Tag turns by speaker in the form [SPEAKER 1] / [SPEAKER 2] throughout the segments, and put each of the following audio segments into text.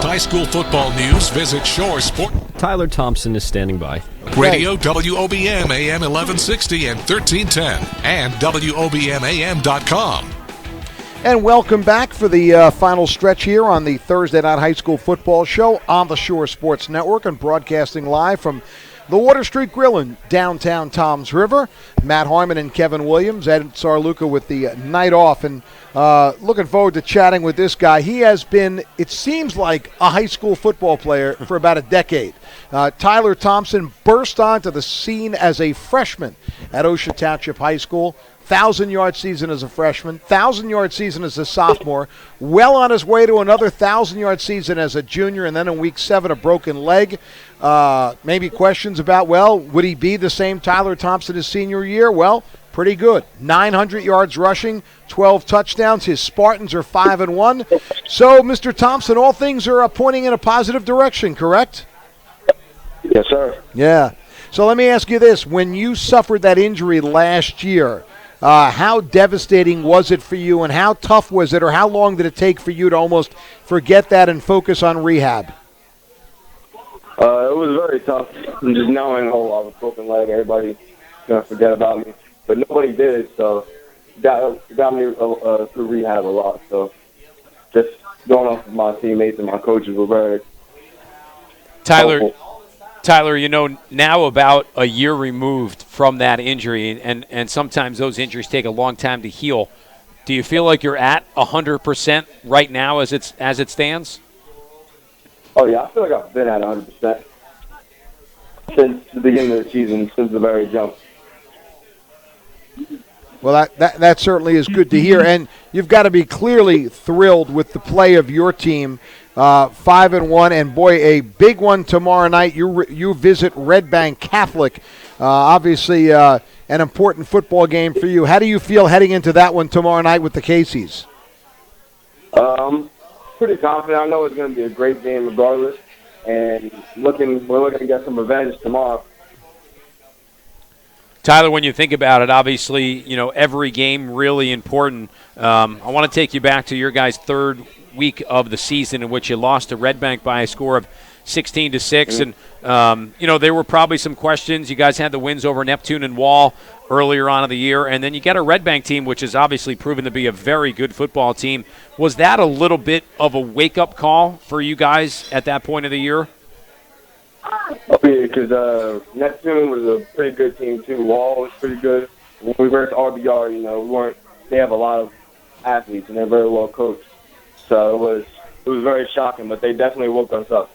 [SPEAKER 1] high school football news, visit Shore Sport.
[SPEAKER 2] Tyler Thompson is standing by.
[SPEAKER 1] Radio WOBM AM 1160 and 1310 and WOBMAM.com.
[SPEAKER 3] And welcome back for the final stretch here on the Thursday Night High School Football Show on the Shore Sports Network and broadcasting live from the Water Street Grill in downtown Toms River. Matt Harmon and Kevin Williams, Ed Sarluca with the night off, and looking forward to chatting with this guy. He has been, it seems like, a high school football player for about a decade. Tyler Thompson burst onto the scene as a freshman at Ocean Township High School. 1,000-yard season as a freshman, 1,000-yard season as a sophomore, well on his way to another 1,000-yard season as a junior, and then in week 7, a broken leg. Maybe questions about, well, would he be the same Tyler Thompson his senior year? Well, pretty good. 900 yards rushing, 12 touchdowns. His Spartans are 5-1. So, Mr. Thompson, all things are pointing in a positive direction, correct?
[SPEAKER 4] Yes, sir.
[SPEAKER 3] Yeah. So let me ask you this. When you suffered that injury last year, how devastating was it for you, and how tough was it, or how long did it take for you to almost forget that and focus on rehab?
[SPEAKER 4] It was very tough. Just knowing, I was broken leg, everybody's going to forget about me. But nobody did, so it got me through rehab a lot. So just going off of my teammates and my coaches were very helpful.
[SPEAKER 5] Tyler, now about a year removed from that injury, and sometimes those injuries take a long time to heal. Do you feel like you're at 100% right now as it stands?
[SPEAKER 4] Oh, yeah, I feel like I've been at 100% since the beginning of the season, since the very jump.
[SPEAKER 3] Well, that certainly is good to hear, and you've got to be clearly thrilled with the play of your team. 5-1, and boy, a big one tomorrow night. You visit Red Bank Catholic, obviously an important football game for you. How do you feel heading into that one tomorrow night with the Caseys?
[SPEAKER 4] Pretty confident. I know it's going to be a great game regardless, and we're looking to get some revenge tomorrow.
[SPEAKER 5] Tyler, when you think about it, obviously, every game really important. I want to take you back to your guys' third week of the season in which you lost to Red Bank by a score of 16-6, and there were probably some questions. You guys had the wins over Neptune and Wall earlier on in the year, and then you get a Red Bank team which has obviously proven to be a very good football team. Was that a little bit of a wake-up call for you guys at that point of the year?
[SPEAKER 4] Oh, yeah, because Neptune was a pretty good team too. Wall was pretty good. When we were at RBR, they have a lot of athletes and they're very well coached. So it was very shocking, but they definitely woke us up.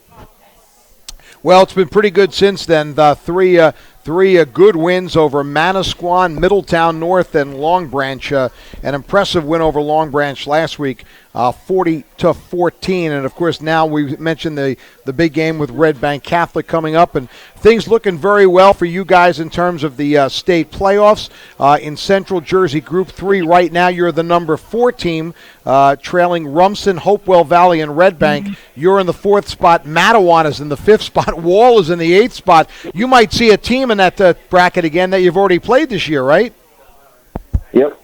[SPEAKER 3] Well, it's been pretty good since then. The three good wins over Manasquan, Middletown North, and Long Branch. An impressive win over Long Branch last week, 40-14. And, of course, now we mentioned the big game with Red Bank Catholic coming up. And things looking very well for you guys in terms of the state playoffs. In Central Jersey Group 3 right now, you're the number 4 team, trailing Rumson, Hopewell Valley, and Red Bank. You're in the 4th spot. Matawan is in the 5th spot. Wall is in the 8th spot. You might see a team in that bracket again that you've already played this year, right?
[SPEAKER 4] Yep.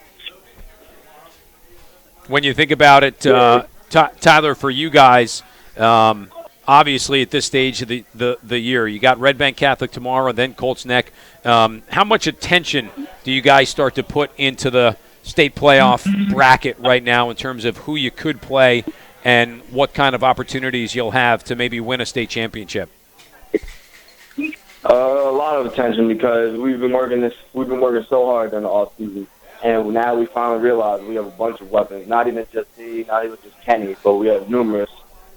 [SPEAKER 5] When you think about it, Tyler, for you guys, obviously at this stage of the year, you got Red Bank Catholic tomorrow, then Colts Neck. How much attention do you guys start to put into the state playoff bracket right now in terms of who you could play and what kind of opportunities you'll have to maybe win a state championship?
[SPEAKER 4] A lot of attention because we've been working so hard during the off season, and now we finally realize we have a bunch of weapons. Not even just me, not even just Kenny, but we have numerous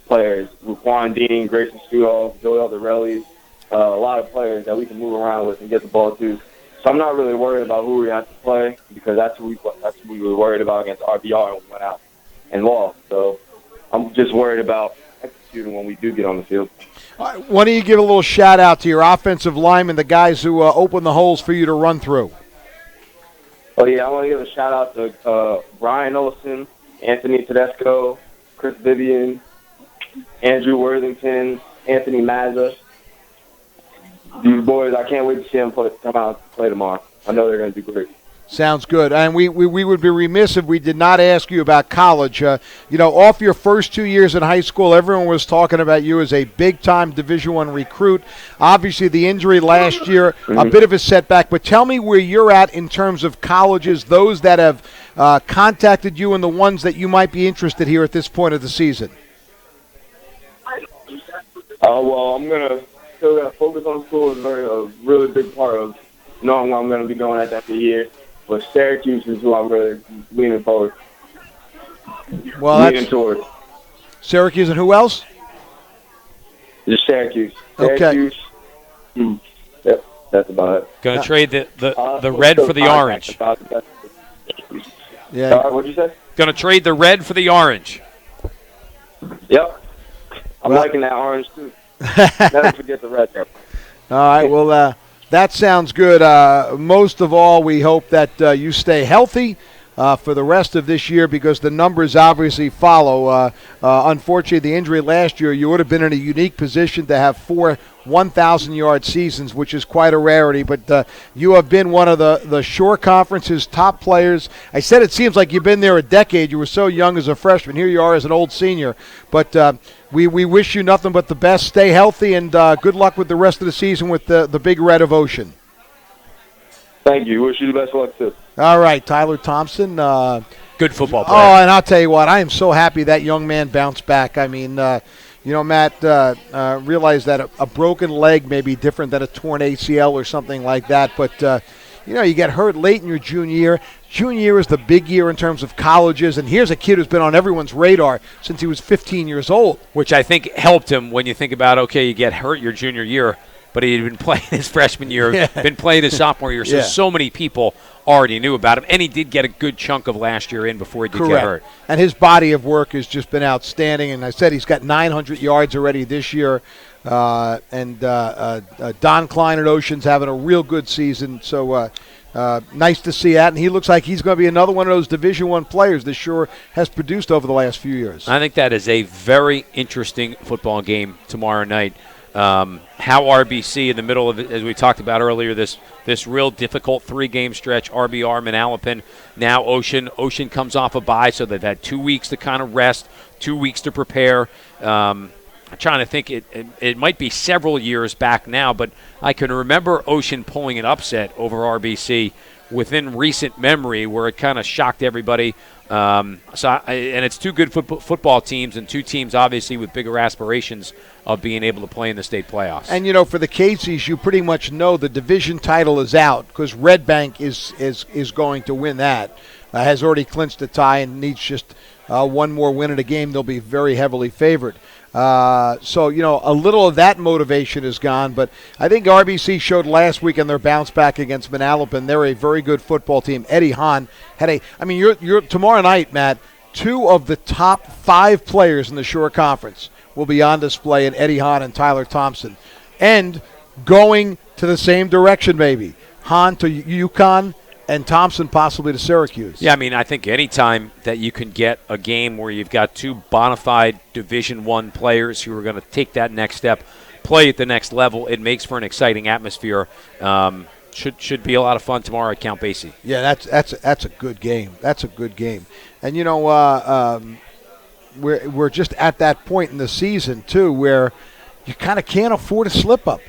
[SPEAKER 4] players. Juan Dean, Grayson Studolf, Joel Alderelli, a lot of players that we can move around with and get the ball to. So I'm not really worried about who we have to play because that's who we were worried about against RBR when we went out and lost. So I'm just worried about executing when we do get on the field.
[SPEAKER 3] Why don't you give a little shout-out to your offensive linemen, the guys who open the holes for you to run through?
[SPEAKER 4] Oh, yeah, I want to give a shout-out to Brian Olson, Anthony Tedesco, Chris Vivian, Andrew Worthington, Anthony Mazza. These boys, I can't wait to see them come out and play tomorrow. I know they're going to do great.
[SPEAKER 3] Sounds good. And we would be remiss if we did not ask you about college. Off your first 2 years in high school, everyone was talking about you as a big-time Division I recruit. Obviously, the injury last year, a bit of a setback. But tell me where you're at in terms of colleges, those that have contacted you and the ones that you might be interested here at this point of the season.
[SPEAKER 4] Well, I'm still gonna focus on school. Is a really big part of knowing where I'm gonna be going at the end of the year. But Syracuse is who I'm really leaning forward. Leaning toward.
[SPEAKER 3] Syracuse and who else?
[SPEAKER 4] Just Syracuse.
[SPEAKER 3] Okay.
[SPEAKER 4] Syracuse. Yep, that's about it.
[SPEAKER 5] Going to trade the red for the orange.
[SPEAKER 3] Yeah.
[SPEAKER 4] What'd you say?
[SPEAKER 5] Going to trade the red for the orange.
[SPEAKER 4] Yep. I'm liking that orange too. Never forget the red there.
[SPEAKER 3] All right. Well, that sounds good. Most of all, we hope that you stay healthy for the rest of this year because the numbers obviously follow. Unfortunately, the injury last year, you would have been in a unique position to have 4 1,000-yard seasons, which is quite a rarity. But you have been one of the Shore Conference's top players. I said it seems like you've been there a decade. You were so young as a freshman. Here you are as an old senior. But we wish you nothing but the best. Stay healthy, and good luck with the rest of the season with the Big Red of Ocean.
[SPEAKER 4] Thank you. Wish you the best of luck, too.
[SPEAKER 3] All right, Tyler Thompson.
[SPEAKER 5] Good football player.
[SPEAKER 3] Oh, and I'll tell you what, I am so happy that young man bounced back. I mean, Matt, realized that a broken leg may be different than a torn ACL or something like that. But, you get hurt late in your junior year. Junior year is the big year in terms of colleges, and here's a kid who's been on everyone's radar since he was 15 years old.
[SPEAKER 5] Which I think helped him when you think about, okay, you get hurt your junior year, but he had been playing his freshman year, been playing his sophomore year, so many people already knew about him, and he did get a good chunk of last year in before he did get hurt.
[SPEAKER 3] And his body of work has just been outstanding, and I said he's got 900 yards already this year, and Don Klein at Ocean's having a real good season, so nice to see that, and he looks like he's going to be another one of those Division I players that Shore has produced over the last few years.
[SPEAKER 5] I think that is a very interesting football game tomorrow night. How RBC in the middle of it, as we talked about earlier, this real difficult 3-game stretch, RBR, Manalapan, now Ocean. Ocean comes off a bye, so they've had 2 weeks to kind of rest, 2 weeks to prepare. I'm trying to think, it might be several years back now, but I can remember Ocean pulling an upset over RBC within recent memory where it kind of shocked everybody. And it's two good football teams and two teams obviously with bigger aspirations of being able to play in the state playoffs.
[SPEAKER 3] And, for the Caseys, you pretty much know the division title is out because Red Bank is going to win that. Has already clinched a tie and needs just one more win at a game. They'll be very heavily favored. So, a little of that motivation is gone, but I think RBC showed last week in their bounce back against Manalapan. They're a very good football team. Eddie Hahn had you're tomorrow night, Matt, 2 of the top 5 players in the Shore Conference will be on display in Eddie Hahn and Tyler Thompson. And going to the same direction maybe. Hahn to UConn and Thompson possibly to Syracuse.
[SPEAKER 5] Yeah, I think any time that you can get a game where you've got 2 bona fide Division I players who are going to take that next step, play at the next level, it makes for an exciting atmosphere. Should be a lot of fun tomorrow at Count Basie.
[SPEAKER 3] Yeah, that's a good game. That's a good game. And we're just at that point in the season too where you kind of can't afford a slip up.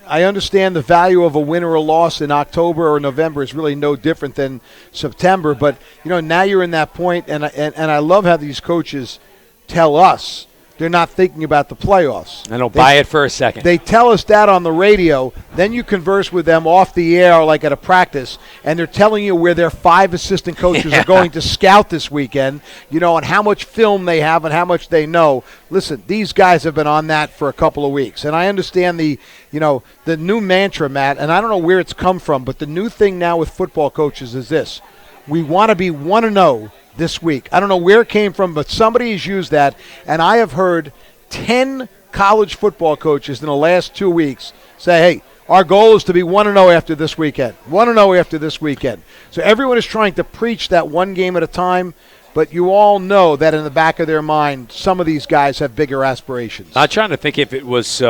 [SPEAKER 3] I understand the value of a win or a loss in October or November is really no different than September. But, now you're in that point, and I love how these coaches tell us they're not thinking about the playoffs.
[SPEAKER 5] I don't buy it for a second.
[SPEAKER 3] They tell us that on the radio. Then you converse with them off the air like at a practice, and they're telling you where their 5 assistant coaches are going to scout this weekend, and how much film they have and how much they know. Listen, these guys have been on that for a couple of weeks, and I understand the new mantra, Matt, and I don't know where it's come from, but the new thing now with football coaches is this. We want to be 1-0 this week. I don't know where it came from, but somebody has used that, and I have heard 10 college football coaches in the last 2 weeks say, hey, our goal is to be 1-0 after this weekend. 1-0 after this weekend. So everyone is trying to preach that one game at a time, but you all know that in the back of their mind, some of these guys have bigger aspirations.
[SPEAKER 5] I'm trying to think if it was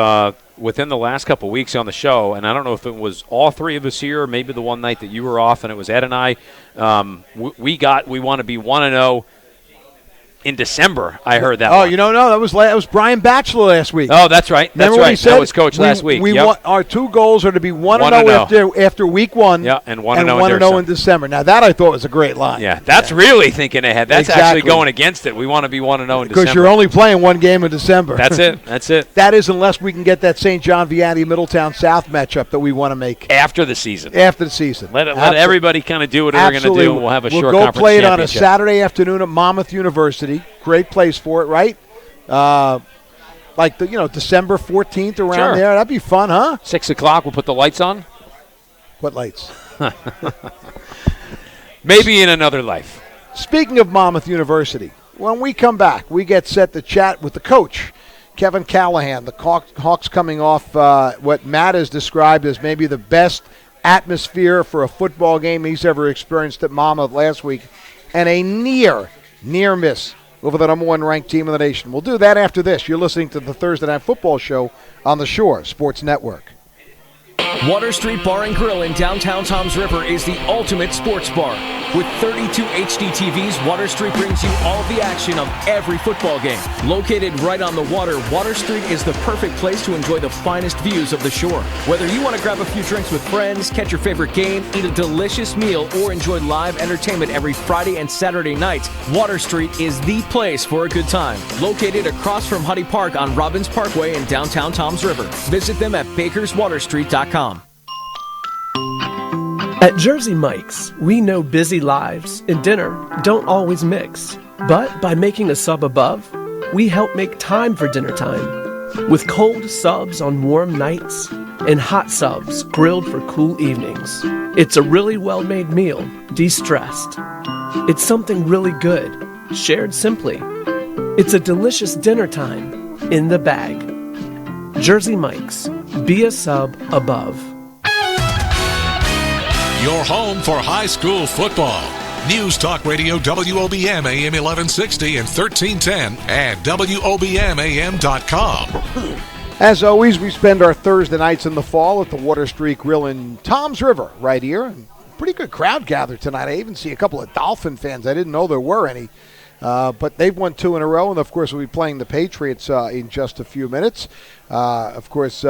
[SPEAKER 5] within the last couple of weeks on the show, and I don't know if it was all three of us here or maybe the one night that you were off, and it was Ed and I, we want to be 1-0 in December. I heard that.
[SPEAKER 3] Oh, no, that was Brian Batchelor last week.
[SPEAKER 5] Oh, that's right. That's right. That was Coach last week.
[SPEAKER 3] We want our two goals are to be 1-0 after week one.
[SPEAKER 5] Yeah, and 1-0
[SPEAKER 3] in December. Now that I thought was a great line.
[SPEAKER 5] Yeah, that's really thinking ahead. That's actually going against it. We want to be 1-0 in December
[SPEAKER 3] because you're only playing one game in December.
[SPEAKER 5] That's it. That's it.
[SPEAKER 3] That is unless we can get that St. John Vianney Middletown South matchup that we want to make
[SPEAKER 5] after the season.
[SPEAKER 3] Let
[SPEAKER 5] everybody kind of do what they're going to do. And we'll have a short conference championship.
[SPEAKER 3] We'll go play it on a Saturday afternoon at Monmouth University. Great place for it, right? Like December 14th around there. That'd be fun, huh?
[SPEAKER 5] 6 o'clock. We'll put the lights on.
[SPEAKER 3] What lights?
[SPEAKER 5] Maybe in another life.
[SPEAKER 3] Speaking of Monmouth University, when we come back, we get set to chat with the coach, Kevin Callahan. The Hawks coming off what Matt has described as maybe the best atmosphere for a football game he's ever experienced at Monmouth last week, and a near miss over the number one ranked team in the nation. We'll do that after this. You're listening to the Thursday Night Football Show on the Shore Sports Network.
[SPEAKER 6] Water Street Bar and Grill in downtown Toms River is the ultimate sports bar. With 32 HD TVs, Water Street brings you all of the action of every football game. Located right on the water, Water Street is the perfect place to enjoy the finest views of the shore. Whether you want to grab a few drinks with friends, catch your favorite game, eat a delicious meal, or enjoy live entertainment every Friday and Saturday nights, Water Street is the place for a good time. Located across from Huddy Park on Robbins Parkway in downtown Toms River. Visit them at bakerswaterstreet.com.
[SPEAKER 7] At Jersey Mike's, we know busy lives and dinner don't always mix. But by making a sub above, we help make time for dinner time. With cold subs on warm nights and hot subs grilled for cool evenings. It's a really well-made meal, de-stressed. It's something really good, shared simply. It's a delicious dinner time in the bag. Jersey Mike's, be a sub above.
[SPEAKER 1] Your home for high school football. News Talk Radio WOBM AM 1160 and 1310 and WOBMAM.com.
[SPEAKER 3] As always, we spend our Thursday nights in the fall at the Water Street Grill in Toms River right here. And pretty good crowd gathered tonight. I even see a couple of Dolphin fans. I didn't know there were any. But they've won 2 in a row, and of course we'll be playing the Patriots in just a few minutes. Of course,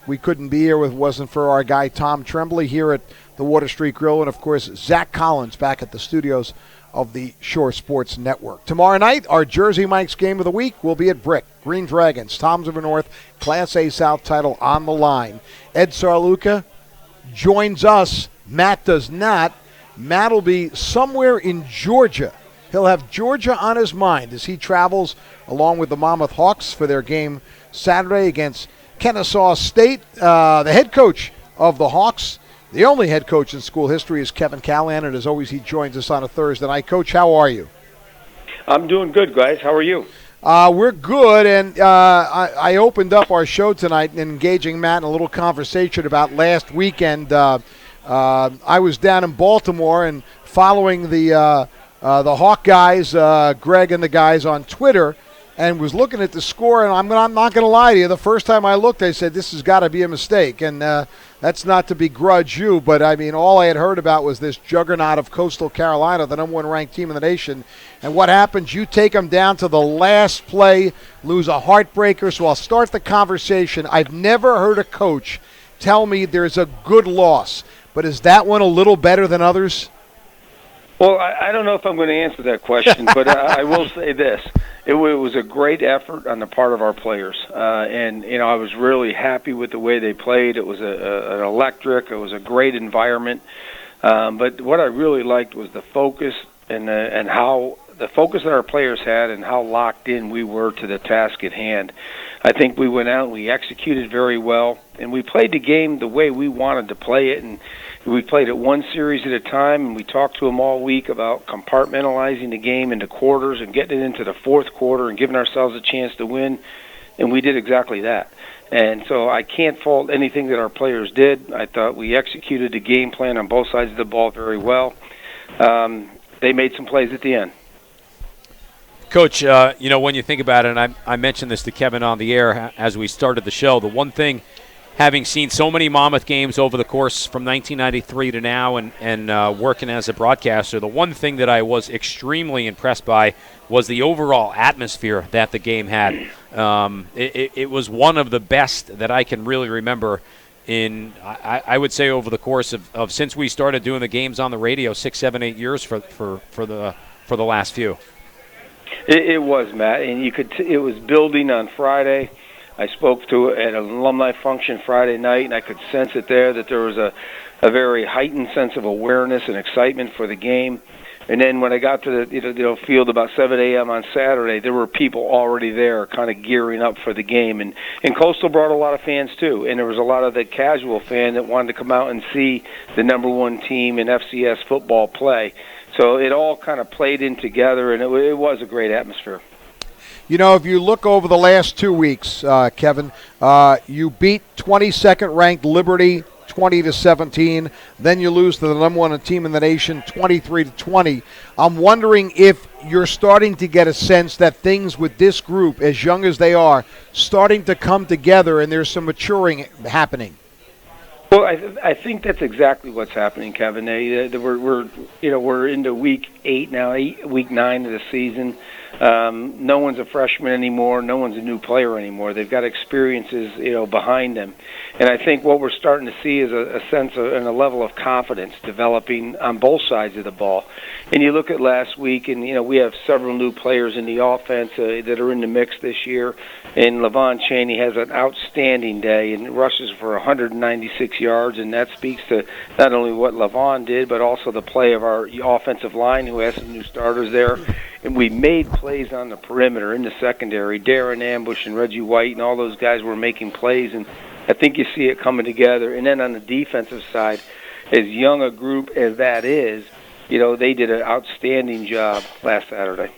[SPEAKER 3] we couldn't be here if it wasn't for our guy Tom Tremblay here at the Water Street Grill, and of course Zach Collins back at the studios of the Shore Sports Network. Tomorrow night, our Jersey Mike's game of the week will be at Brick. Green Dragons, Toms River North, Class A South title on the line. Ed Sarluca joins us. Matt does not. Matt will be somewhere in Georgia. He'll have Georgia on his mind as he travels along with the Monmouth Hawks for their game Saturday against Kennesaw State. The head coach of the Hawks, the only head coach in school history, is Kevin Callahan, and as always, he joins us on a Thursday night. Coach, how are you?
[SPEAKER 8] I'm doing good, guys. How are you?
[SPEAKER 3] We're good, and I opened up our show tonight engaging Matt in a little conversation about last weekend. I was down in Baltimore and following the Hawk guys, Greg and the guys on Twitter, and was looking at the score, and I'm not going to lie to you. The first time I looked, I said, this has got to be a mistake, and that's not to begrudge you, but, I mean, all I had heard about was this juggernaut of Coastal Carolina, the number one ranked team in the nation, and what happens, you take them down to the last play, lose a heartbreaker, so I'll start the conversation. I've never heard a coach tell me there's a good loss, but is that one a little better than others?
[SPEAKER 8] Well, I don't know if I'm going to answer that question, but I will say this. It was a great effort on the part of our players. And, you know, I was really happy with the way they played. It was an electric. It was a great environment. But what I really liked was the focus and how the focus that our players had and how locked in we were to the task at hand. I think we went out and we executed very well, and we played the game the way we wanted to play it, and we played it one series at a time, and we talked to them all week about compartmentalizing the game into quarters and getting it into the fourth quarter and giving ourselves a chance to win, and we did exactly that. And so I can't fault anything that our players did. I thought we executed the game plan on both sides of the ball very well. They made some plays at the end.
[SPEAKER 5] Coach, when you think about it, and I mentioned this to Kevin on the air as we started the show, the one thing, having seen so many Monmouth games over the course from 1993 to now and working as a broadcaster, the one thing that I was extremely impressed by was the overall atmosphere that the game had. It was one of the best that I can really remember in, I would say, over the course of since we started doing the games on the radio 6, 7, 8 years for the last few.
[SPEAKER 8] It was, Matt, and it was building on Friday. I spoke to it at an alumni function Friday night, and I could sense it there that there was a very heightened sense of awareness and excitement for the game. And then when I got to the field about 7 a.m. on Saturday, there were people already there kind of gearing up for the game. And Coastal brought a lot of fans, too. And there was a lot of the casual fan that wanted to come out and see the number one team in FCS football play. So it all kind of played in together, and it was a great atmosphere.
[SPEAKER 3] If you look over the last 2 weeks, Kevin, you beat 22nd ranked Liberty 20-17. Then you lose to the number one team in the nation 23-20. I'm wondering if you're starting to get a sense that things with this group, as young as they are, starting to come together and there's some maturing happening.
[SPEAKER 8] Well, I think that's exactly what's happening, Kevin. We're into week 8 now, week 9 of the season. No one's a freshman anymore. No one's a new player anymore. They've got experiences, behind them. And I think what we're starting to see is a sense of, and a level of confidence developing on both sides of the ball. And you look at last week, and, we have several new players in the offense that are in the mix this year. And Levon Chaney has an outstanding day and rushes for 196 yards, and that speaks to not only what Levon did, but also the play of our offensive line, who has some new starters there. And we made plays on the perimeter in the secondary. Darren Ambush and Reggie White and all those guys were making plays, and I think you see it coming together. And then on the defensive side, as young a group as that is, they did an outstanding job last Saturday.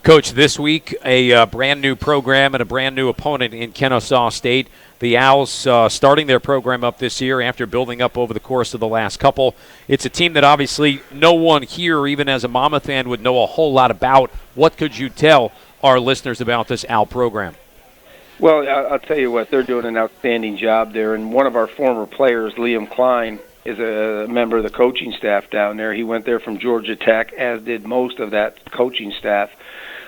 [SPEAKER 5] Coach, this week, a brand new program and a brand new opponent in Kennesaw State. The Owls starting their program up this year after building up over the course of the last couple. It's a team that obviously no one here, even as a Monmouth fan, would know a whole lot about. What could you tell our listeners about this Owl program?
[SPEAKER 8] Well, I'll tell you what, they're doing an outstanding job there. And one of our former players, Liam Klein, is a member of the coaching staff down there. He went there from Georgia Tech, as did most of that coaching staff.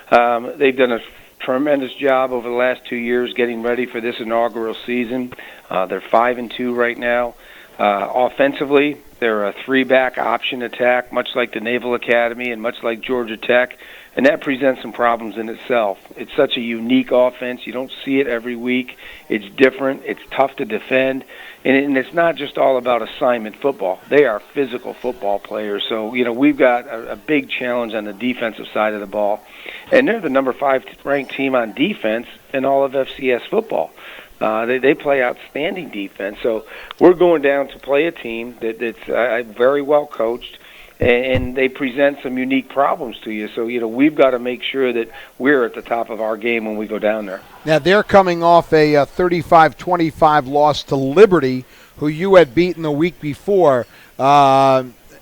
[SPEAKER 8] They've done a tremendous job over the last 2 years getting ready for this inaugural season. They're 5-2 right now. Offensively, they're a 3-back option attack, much like the Naval Academy and much like Georgia Tech, and that presents some problems in itself. It's such a unique offense. You don't see it every week. It's different. It's tough to defend, and it's not just all about assignment football. They are physical football players. So, we've got a big challenge on the defensive side of the ball, and they're the number 5 ranked team on defense in all of FCS football. They play outstanding defense. So we're going down to play a team that's very well coached, and they present some unique problems to you. So, we've got to make sure that we're at the top of our game when we go down there.
[SPEAKER 3] Now, they're coming off a 35-25 loss to Liberty, who you had beaten the week before.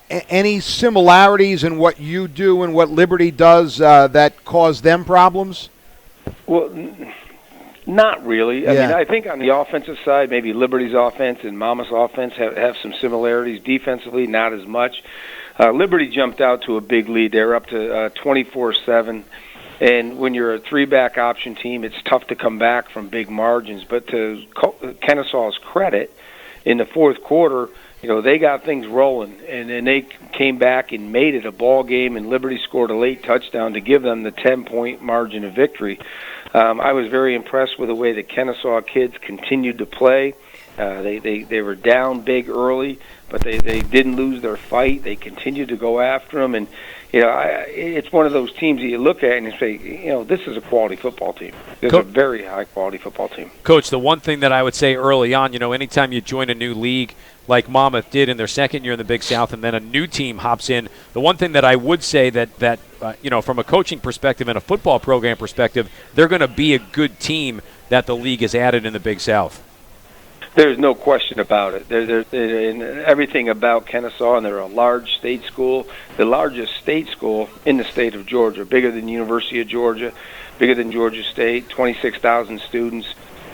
[SPEAKER 3] Any similarities in what you do and what Liberty does that cause them problems?
[SPEAKER 8] Well, not really. I mean, I think on the offensive side, maybe Liberty's offense and Monmouth's offense have some similarities. Defensively, not as much. Liberty jumped out to a big lead. They're up to 24-7. And when you're a 3-back option team, it's tough to come back from big margins. But to Kennesaw's credit, in the fourth quarter, they got things rolling, and then they came back and made it a ball game, and Liberty scored a late touchdown to give them the 10-point margin of victory. I was very impressed with the way the Kennesaw kids continued to play. They were down big early, but they didn't lose their fight. They continued to go after them, and it's one of those teams that you look at and you say, this is a quality football team. It's a very high-quality football team.
[SPEAKER 5] Coach, the one thing that I would say early on, anytime you join a new league like Monmouth did in their second year in the Big South, and then a new team hops in, the one thing that I would say that from a coaching perspective and a football program perspective, they're going to be a good team that the league has added in the Big South.
[SPEAKER 8] There's no question about it. And everything about Kennesaw, and they're a large state school, the largest state school in the state of Georgia, bigger than the University of Georgia, bigger than Georgia State, 26,000 students.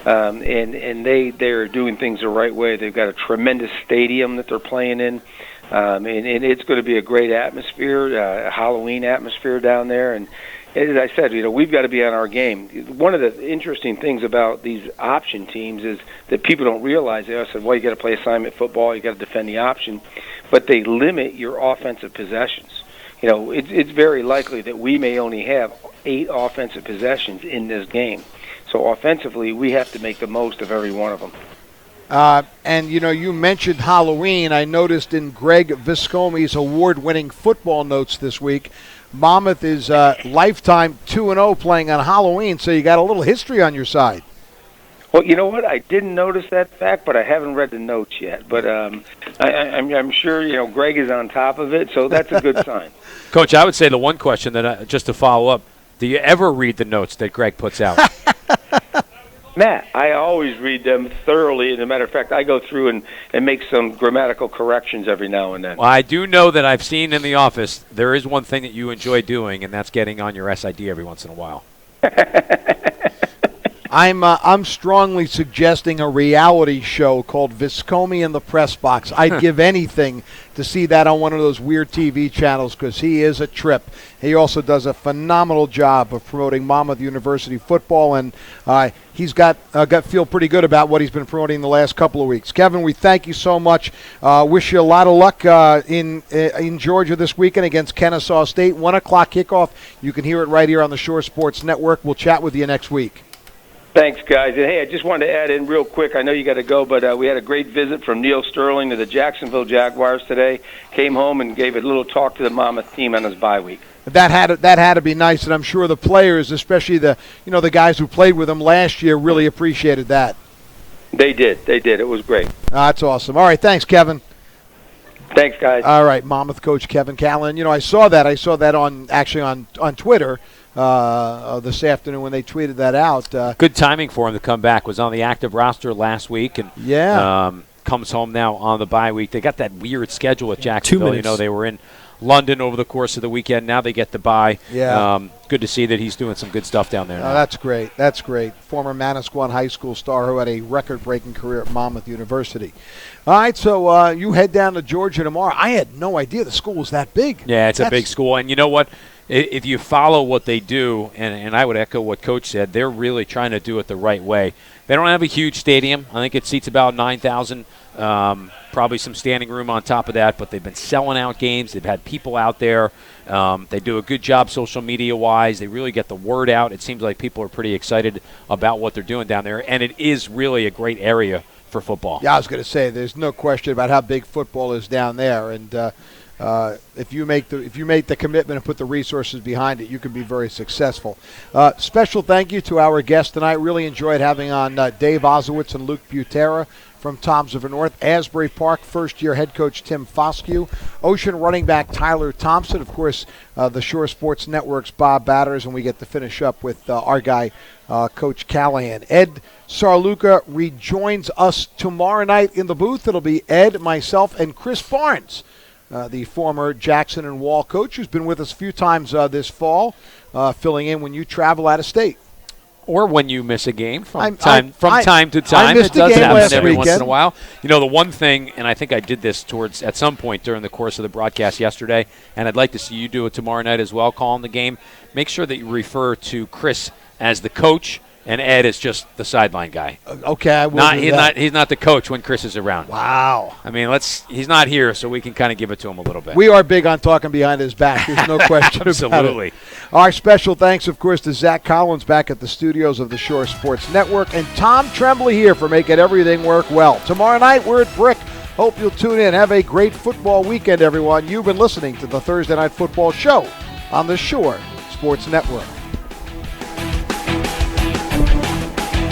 [SPEAKER 8] And they're doing things the right way. They've got a tremendous stadium that they're playing in. And it's going to be a great atmosphere, a Halloween atmosphere down there. And as I said, we've got to be on our game. One of the interesting things about these option teams is that people don't realize. They said, well, you got to play assignment football, you got to defend the option, but they limit your offensive possessions. It's very likely that we may only have 8 offensive possessions in this game. So offensively, we have to make the most of every one of them.
[SPEAKER 3] And, you mentioned Halloween. I noticed in Greg Viscomi's award-winning football notes this week, Monmouth is lifetime 2-0 playing on Halloween, so you got a little history on your side.
[SPEAKER 8] Well, you know what? I didn't notice that fact, but I haven't read the notes yet. But I'm sure, Greg is on top of it, so that's a good sign.
[SPEAKER 5] Coach, I would say the one question that just to follow up, do you ever read the notes that Greg puts out?
[SPEAKER 8] Matt, I always read them thoroughly. As a matter of fact, I go through and make some grammatical corrections every now and then.
[SPEAKER 5] Well, I do know that I've seen in the office there is one thing that you enjoy doing, and that's getting on your SID every once in a while.
[SPEAKER 3] I'm strongly suggesting a reality show called Viscomi in the Press Box. I'd give anything to see that on one of those weird TV channels because he is a trip. He also does a phenomenal job of promoting Monmouth University football, and he's got feel pretty good about what he's been promoting the last couple of weeks. Kevin, we thank you so much. Wish you a lot of luck in Georgia this weekend against Kennesaw State. 1 o'clock kickoff. You can hear it right here on the Shore Sports Network. We'll chat with you next week.
[SPEAKER 8] Thanks, guys. And, hey, I just wanted to add in real quick. I know you got to go, but we had a great visit from Neil Sterling to the Jacksonville Jaguars today. Came home and gave a little talk to the Monmouth team on his bye week.
[SPEAKER 3] That had to be nice, and I'm sure the players, especially the guys who played with him last year, really appreciated that.
[SPEAKER 8] They did. It was great.
[SPEAKER 3] That's awesome. All right, thanks, Kevin.
[SPEAKER 8] Thanks, guys.
[SPEAKER 3] All right, Monmouth coach Kevin Callahan. I saw that on Twitter. This afternoon when they tweeted that out.
[SPEAKER 5] Good timing for him to come back. Was on the active roster last week and comes home now on the bye week. They got that weird schedule at Jacksonville. They were in London over the course of the weekend. Now they get the bye. Yeah. Good to see that he's doing some good stuff down there now.
[SPEAKER 3] That's great. Former Manasquan High School star who had a record-breaking career at Monmouth University. All right, so you head down to Georgia tomorrow. I had no idea the school was that big.
[SPEAKER 5] Yeah, it's a big school. And you know what? If you follow what they do, and I would echo what Coach said, they're really trying to do it the right way. They don't have a huge stadium. I think it seats about 9,000, probably some standing room on top of that, but they've been selling out games. They've had people out there. They do a good job social media-wise. They really get the word out. It seems like people are pretty excited about what they're doing down there, and it is really a great area for football.
[SPEAKER 3] Yeah, I was going to say, there's no question about how big football is down there, and if you make the commitment and put the resources behind it, you can be very successful. Special thank you to our guests tonight. Really enjoyed having on Dave Ozowitz and Luke Butera from Toms River North. Asbury Park first-year head coach Tim Foscue. Ocean running back Tyler Thompson. Of course, the Shore Sports Network's Bob Batters, and we get to finish up with our guy, Coach Callahan. Ed Sarluca rejoins us tomorrow night in the booth. It'll be Ed, myself, and Chris Barnes. The former Jackson and Wall coach who's been with us a few times this fall, filling in when you travel out of state.
[SPEAKER 5] Or when you miss a game from time to time.
[SPEAKER 3] It does happen
[SPEAKER 5] every once in a while. The one thing, and I think I did this at some point during the course of the broadcast yesterday, and I'd like to see you do it tomorrow night as well, calling the game. Make sure that you refer to Chris as the coach, and Ed is just the sideline guy.
[SPEAKER 3] Okay, I will do that.
[SPEAKER 5] He's not the coach when Chris is around.
[SPEAKER 3] Wow.
[SPEAKER 5] I mean, he's not here, so we can kind of give it to him a little bit.
[SPEAKER 3] We are big on talking behind his back. There's no question
[SPEAKER 5] Absolutely.
[SPEAKER 3] about it. Our special thanks, of course, to Zach Collins back at the studios of the Shore Sports Network, and Tom Tremblay here for making everything work well. Tomorrow night, we're at Brick. Hope you'll tune in. Have a great football weekend, everyone. You've been listening to the Thursday Night Football Show on the Shore Sports Network.